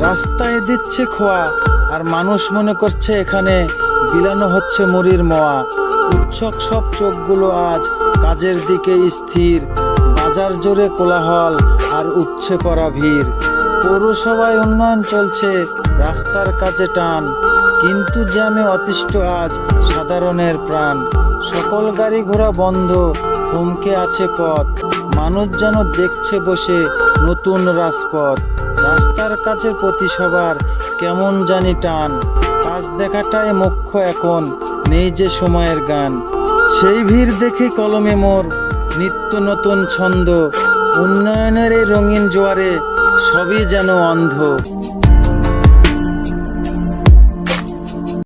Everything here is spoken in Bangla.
রাস্তায় দিচ্ছে খোয়া, আর মানুষ মনে করছে এখানে বিলানো হচ্ছে মুড়ির মোয়া। উৎসুক সব চোখগুলো আজ কাজের দিকে স্থির, বাজার জোরে কোলাহল আর উপচে পড়া ভিড়। পৌরসভায় উন্নয়ন চলছে, রাস্তার কাজে টান, কিন্তু জ্যামে অতিষ্ঠ আজ সাধারণের প্রাণ। সকল গাড়ি ঘোড়া বন্ধ, থমকে আছে পথ, মানুষ যেন দেখছে বসে নতুন রাজপথ। রাস্তার কাজের প্রতি সবার কেমন জানি টান, কাজ দেখাটাই মুখ্য এখন, নেই যে সময়ের গান। সেই ভিড় দেখে কলমে মোর নিত্য নতুন ছন্দ, উন্নয়নের এই রঙিন জোয়ারে সবই যেন অন্ধ।